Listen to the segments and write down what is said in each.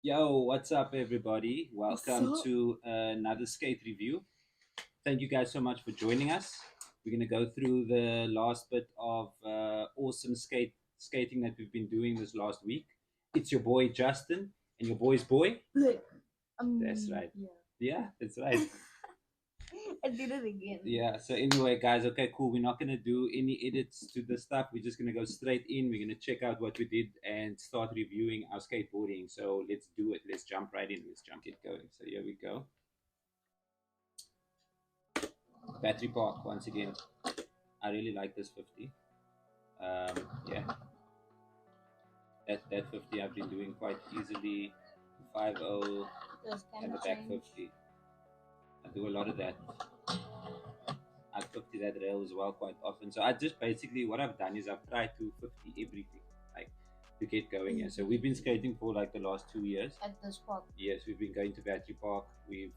Yo, what's up, everybody? What's Welcome up? to another skate review. Thank you guys so much for joining us. We're going to go through the last bit of awesome skating that we've been doing this last week. It's your boy Justin and your boy's boy. Look, That's right. yeah. Yeah, that's right. I did it again. Yeah, so anyway, guys, okay, cool. We're not going to do any edits to the stuff. We're just going to go straight in. We're going to check out what we did and start reviewing our skateboarding. So let's do it. Let's jump right in. Let's jump it going. So here we go. Battery Park once again. I really like this 50. Yeah, that 50 I've been doing quite easily. 5-0 and the back 50. I do a lot of that. I 50 that rail as well quite often. So I just basically what I've done is I've tried to 50 everything, like to get going. Yeah. So we've been skating for like the last 2 years. At this park. Yes, we've been going to Battery Park. We've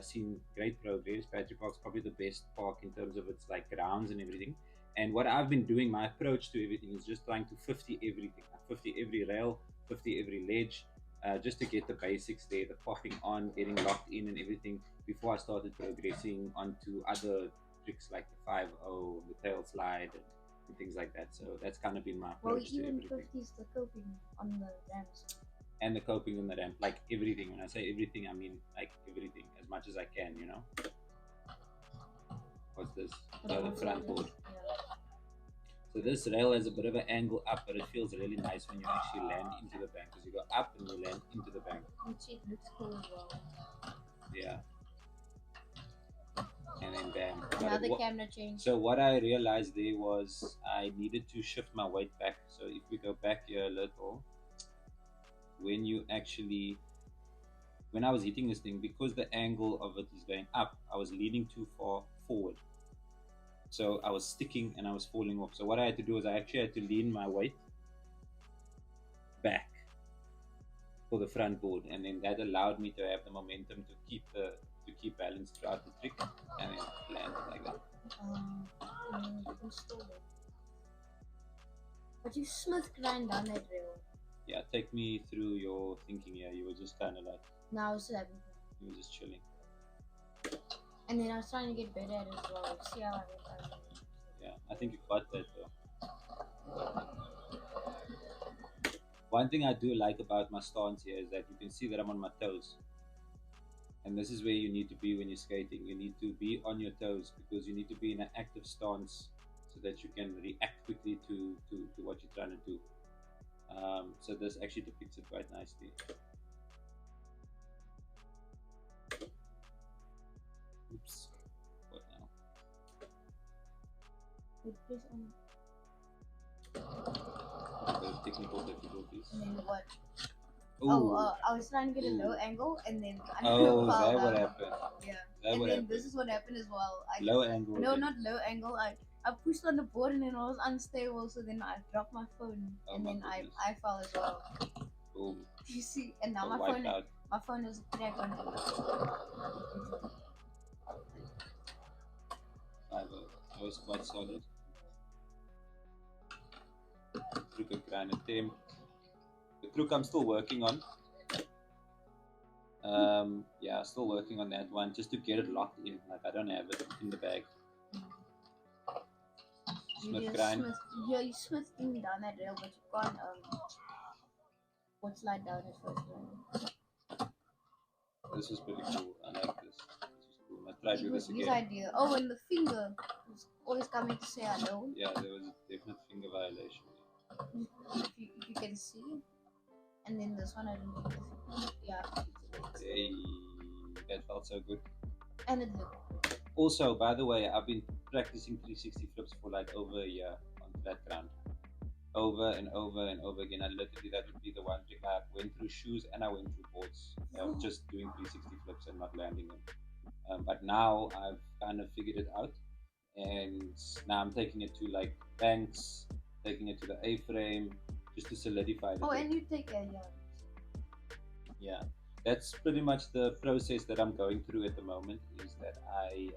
seen great progress. Battery Park's probably the best park in terms of its like grounds and everything. And what I've been doing, my approach to everything is just trying to 50 everything. 50 every rail, 50 every ledge, just to get the basics there, the popping on, getting locked in and everything before I started progressing onto other tricks like the 5-0, the tail slide, and things like that. So that's kind of been my Well, approach to even everything. 50s the coping on the ramps. And the coping on the ramp, like everything. When I say everything, I mean like everything, as much as I can, you know. What's this? The front board. Yeah. So this rail has a bit of an angle up, but it feels really nice when you actually land into the bank because you go up and you land into the bank. Which it looks cool as well. Yeah. And then bam. Now the camera changed. So what I realized there was I needed to shift my weight back. So if we go back here a little, when you actually when I was hitting this thing, because the angle of it is going up, I was leaning too far forward. So I was sticking and I was falling off. So what I had to do is I actually had to lean my weight back for the front board, and then that allowed me to have the momentum to keep balance throughout the trick and then land it like that. But you smooth grind down that rail. Yeah, take me through your thinking here. You were just kind of like. No, I was just having You were just chilling. And then I was trying to get better at it as well. See how I went. Yeah, I think you got that though. One thing I do like about my stance here is that you can see that I'm on my toes. And this is where you need to be when you're skating. You need to be on your toes because you need to be in an active stance so that you can react quickly to what you're trying to do. So this actually depicts it quite nicely. Oops. What now? Technical difficulties. And then what? Ooh. I was trying to get a low angle, and then I Oh, is fell that down. what happened? Yeah. That And what then happened? this is what happened as well. Low angle. No, not low angle. I pushed on the board and then it was unstable, so then I dropped my phone, and then I fell as well. Boom. You see, and now my phone is cracked on it. I was quite solid. Crook and grind attempt. The crook I'm still working on. Yeah, still working on that one just to get it locked in. Like I don't have it in the bag. Smith grind. You smithing down that rail, but you can't slide down it first. This is pretty cool. I like this. This is cool. I'll try to do this again. His idea. Oh, and the finger was always coming to say hello. Yeah, there was a definite finger violation. If you can see. And then this one I didn't think of. Yeah. Hey, that felt so good. And it looked. Also, by the way, I've been practicing 360 flips for like over a year on flat ground. Over and over and over again. I literally, that would be the one trick. I went through shoes and I went through boards. Just doing 360 flips and not landing them. But now I've kind of figured it out. And now I'm taking it to like banks, taking it to the A-frame, just to solidify the and you take a yeah. That's pretty much the process that I'm going through at the moment. Is that I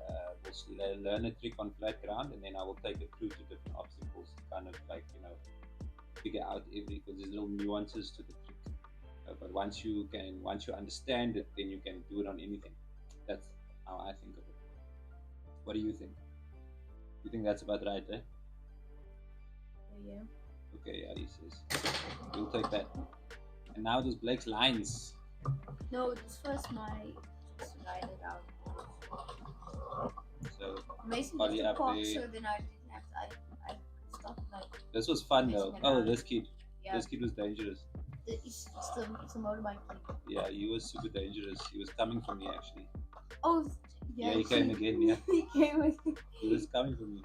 will learn a trick on flat ground, and then I will take it through to different obstacles, to kind of like figure out because there's little nuances to the trick. But once you understand it, then you can do it on anything. That's how I think of it. What do you think? You think that's about right, eh? Yeah. Okay, Ali says. We'll take that. And now there's Blake's lines. No, it's first my just write it out. So Basically Ollie just a up pop, there. so then I didn't have to, I stopped like This was fun though. messing Oh, around. this kid. Yeah. This kid was dangerous. It's the motorbike kid. Yeah, he was super dangerous. He was coming for me actually. Oh yeah, Yeah, he came again, yeah. he came again. He was coming for me.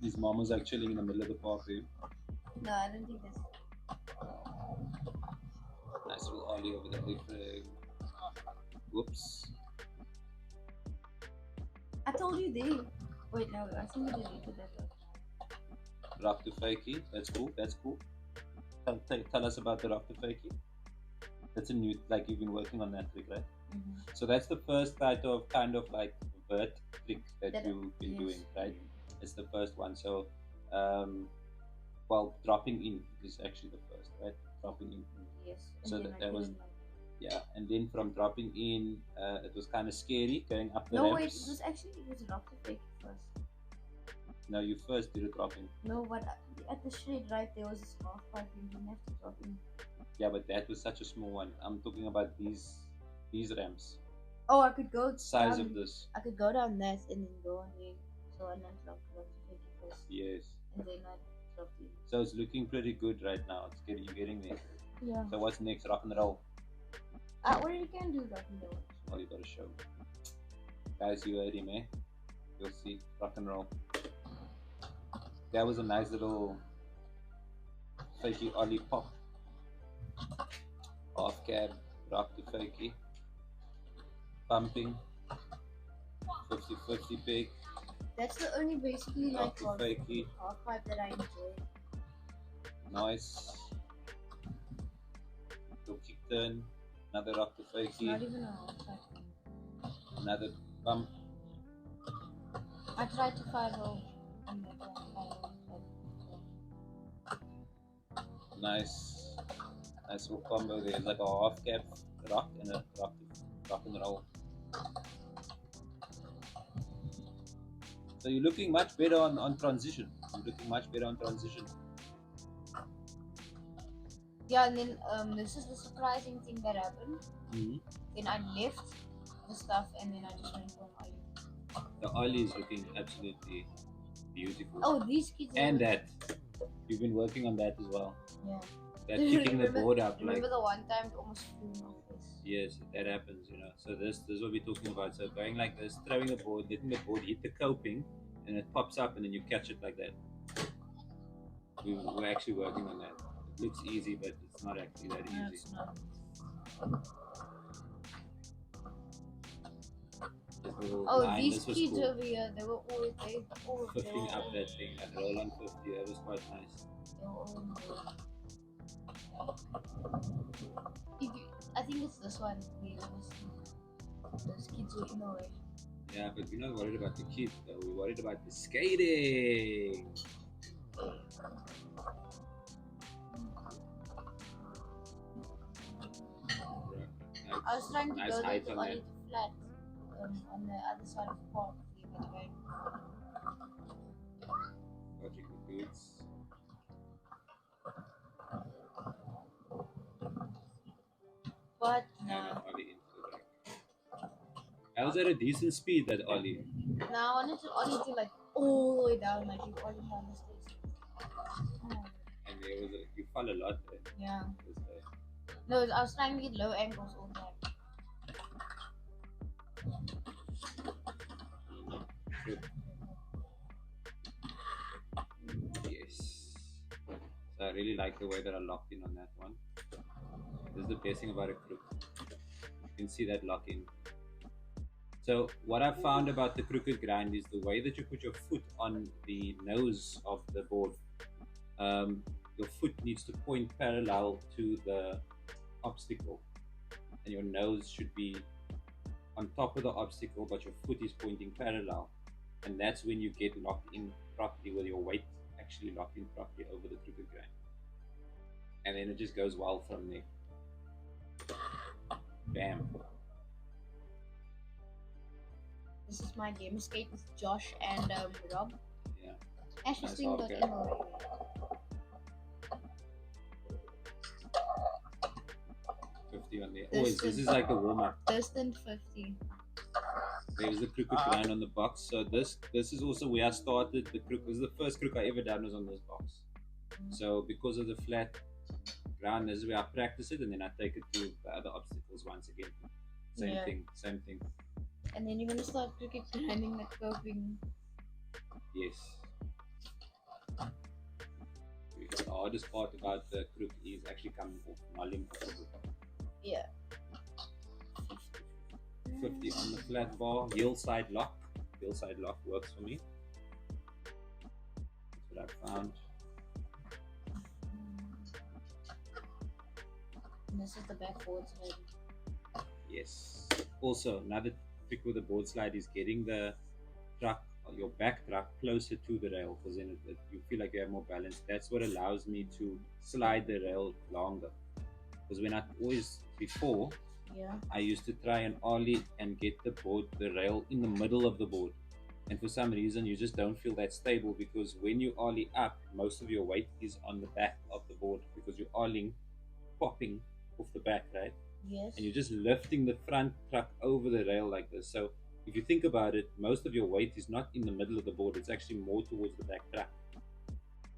His mom was like chilling in the middle of the park there. No, I don't think that's Nice little Ollie over there. Whoops. I told you they wait no, I think I deleted that. Rock to Fakey. That's cool. That's cool. Tell us about the Rock to Fakey. That's a new, like you've been working on that trick, right? Mm-hmm. So that's the first kind of like vert trick that you've been yes. doing, right? It's the first one. So, well, dropping in is actually the first, right? Dropping in. Yes. So And then that I was, couldn't, like, yeah. And then from dropping in, it was kind of scary going up the no ramps. wait, it was rock to fake first. No, you first did a dropping. No, but at the shade right there was a small pipe and you didn't have to drop in. Yeah, but that was such a small one. I'm talking about these ramps. Oh, I could go Size down, of this. I could go down that and then go on there. So I not drop to fake first. Yes. And then I dropped in. So it's looking pretty good right now. You're getting there. Yeah. So what's next? Rock and roll. What you can do rock and roll. Oh, you gotta show. Guys, you heard him, eh? You'll see. Rock and roll. That was a nice little fakey ollie pop. Off cab, rock to fakey. Pumping. 50-50 peg. That's the only basically Rock like to fakey. half pipe that I enjoy. Nice. Little kick turn. Another rock to It's not fakey. even a half pipe. Another pump. I tried to 5-0 and that one. Nice. Nice little combo there. It's like a half cap rock and a rock and roll. So you're looking much better on transition. You're looking much better on transition. Yeah, and then this is the surprising thing that happened. Mm-hmm. Then I left the stuff and then I just went for an ollie. The ollie is looking absolutely beautiful. Oh, these kids. And that. You've been working on that as well. Yeah. That kicking the board up Remember like. the one time it almost flew in my face. Yes, that happens, you know. So this is what we're talking about. So going like this, throwing the board, letting the board hit the coping, and it pops up, and then you catch it like that. We're actually working on that. It looks easy, but it's not actually that No, easy. it's not. This little Oh, line, these this was kids cool. over here, they were always they 15 up that thing, that roll on 50, that was quite nice. They were all in the- I think it's this one. Those kids were in the way. Yeah, but we're not worried about the kids, though. We're worried about the skating. I was trying to Nice go height to on Ollie that. to flat on the other side of the park. Logical boots. But And no, an ollie into the back. I was at a decent speed, that ollie. no, I wanted to Ollie to like all the way down, like you Ollie down the stairs. Oh, And there was you fall a lot there. yeah. This way. No, I was trying to get low angles all the time. Good. Yes. So I really like the way that I locked in on that one. This is the best thing about a crook. You can see that lock in. So what I found about the crooked grind is the way that you put your foot on the nose of the board. Your foot needs to point parallel to the obstacle, and your nose should be on top of the obstacle, but your foot is pointing parallel, and that's when you get locked in properly with your weight actually locked in properly over the crooked grind. and then it just goes well from there. Bam. This is my game skate with Josh and Rob. Yeah. Ash Nice is doing hard good game. in already. 50 on there. Oh, this is like a warm up. Distant 50. There's the crooked grind on the box. So this is also where I started. The crook was the first crook I ever done was on this box. So because of the flat ground, this is where I practice it, and then I take it to the other obstacles once again. Same Yeah. thing. And then you're gonna start cricket grinding the curving. Yes. The hardest part about the crook is actually coming off, nulling off of it. Yeah. 50 on the flat bar. Heel side lock. Heel side lock works for me. That's what I found. And this is the backboard slide. Yes. Also, another trick with the board slide is getting the truck, or your back truck, closer to the rail, because then you feel like you have more balance. That's what allows me to slide the rail longer. Because when I always before, Yeah. I used to try and ollie and get the rail in the middle of the board. And for some reason, you just don't feel that stable, because when you ollie up, most of your weight is on the back of the board because you're ollieing, popping off the back, right? Yes. And you're just lifting the front truck over the rail like this. So if you think about it, most of your weight is not in the middle of the board, it's actually more towards the back truck.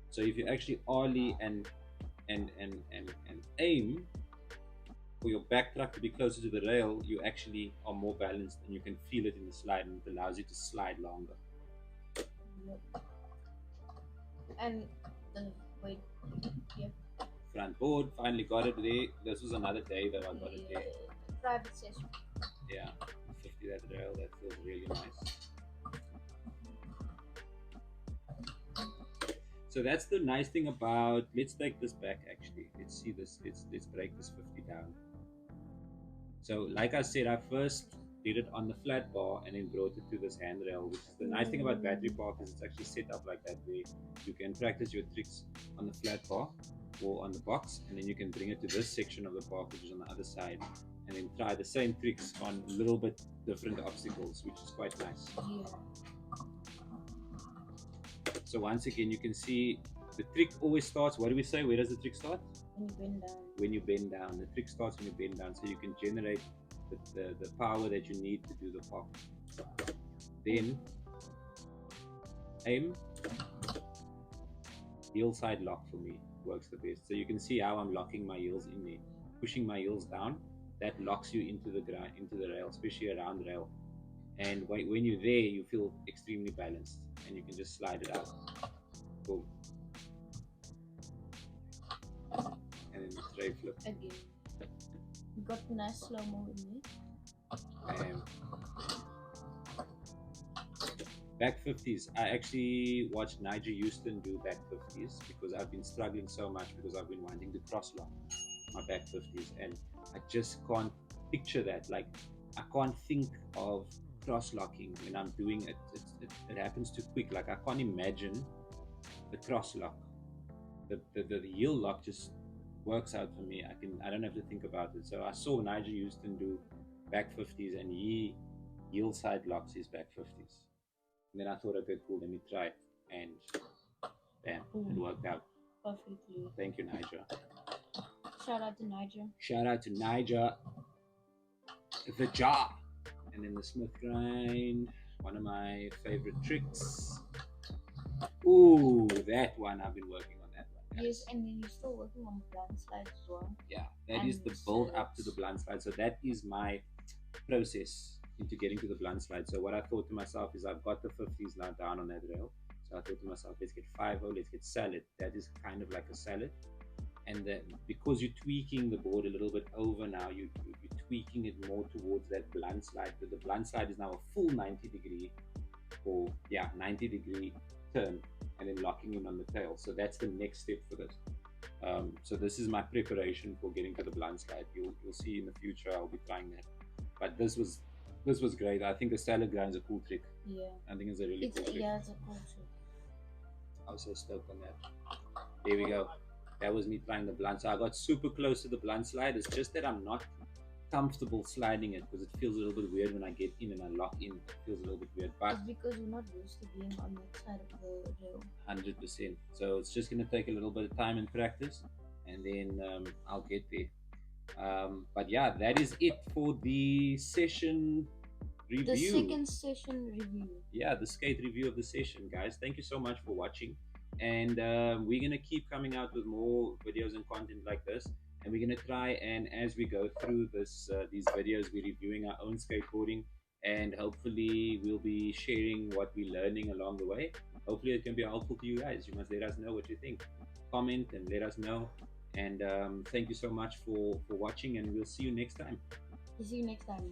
So if you actually ollie and aim for your back truck to be closer to the rail, you actually are more balanced and you can feel it in the slide, and it allows you to slide longer. Yep. And the wait. Yeah. Front board, finally got it there. This was another day that I got it there. Private session. Yeah, 50 that rail, that feels really nice. So that's the nice thing about, let's take this back actually. Let's see this, let's break this 50 down. So like I said, I first did it on the flat bar and then brought it to this handrail, which is the nice thing about Battery Park, is it's actually set up like that, where you can practice your tricks on the flat bar or on the box, and then you can bring it to this section of the park, which is on the other side, and then try the same tricks on a little bit different obstacles, which is quite nice. Yeah. So once again, you can see the trick always starts, what do we say? Where does the trick start? When you bend down. When you bend down. The trick starts when you bend down, so you can generate the power that you need to do the pop. Then aim. Heel side lock for me works the best. So you can see how I'm locking my heels in there, pushing my heels down. That locks you into the rail, especially around the rail. And when you're there, you feel extremely balanced, and you can just slide it out. Boom. And then tray flip. Again. You got nice slow-mo in it. Back 50s. I actually watched Nigel Houston do back 50s because I've been struggling so much, because I've been wanting to cross lock my back 50s, and I just can't picture that. Like, I can't think of cross locking when I'm doing it. It happens too quick. Like, I can't imagine the cross lock. The heel lock just works out for me. I don't have to think about it. So I saw Nigel Houston do back 50s, and he heel side locks his back 50s. And then I thought, okay, cool, let me try it. And bam, it worked out. Perfectly. Thank you, Nigel. Shout out to Nigel. Shout out to Nigel. The jar. And then the Smith grind, one of my favorite tricks. Ooh, that one, I've been working on that one. Yes, and then you're still working on the blind slides as well. Yeah, that is the build up to the blunt slide. So that is my process into getting to the blunt slide. So what I thought to myself is, I've got the 50s now down on that rail. So I thought to myself, let's get 5-0, let's get salad. That is kind of like a salad. And then because you're tweaking the board a little bit over now, you're tweaking it more towards that blunt slide. But the blunt slide is now a full 90 degree turn, and then locking in on the tail. So that's the next step for this. So this is my preparation for getting to the blunt slide. You'll see in the future I'll be trying that. But this was great. I think the salad grind is a cool trick. Yeah. I think it's a really cool trick. Yeah, it's a cool trick. I was so stoked on that. There we go. That was me trying the blunt. So I got super close to the blunt slide. It's just that I'm not comfortable sliding it because it feels a little bit weird when I get in and I lock in. It feels a little bit weird, but It's because you're not used to being on that side of the rail. 100%. So it's just going to take a little bit of time and practice, and then I'll get there. But yeah, that is it for the session The review. second session review. Yeah, the skate review of the session, guys. Thank you so much for watching, and we're gonna keep coming out with more videos and content like this, and we're gonna try, and as we go through this these videos, we're reviewing our own skateboarding, and hopefully we'll be sharing what we're learning along the way. Hopefully it can be helpful to you guys. You must let us know what you think. Comment and let us know, and thank you so much for watching, and we'll see you next time. See you next time.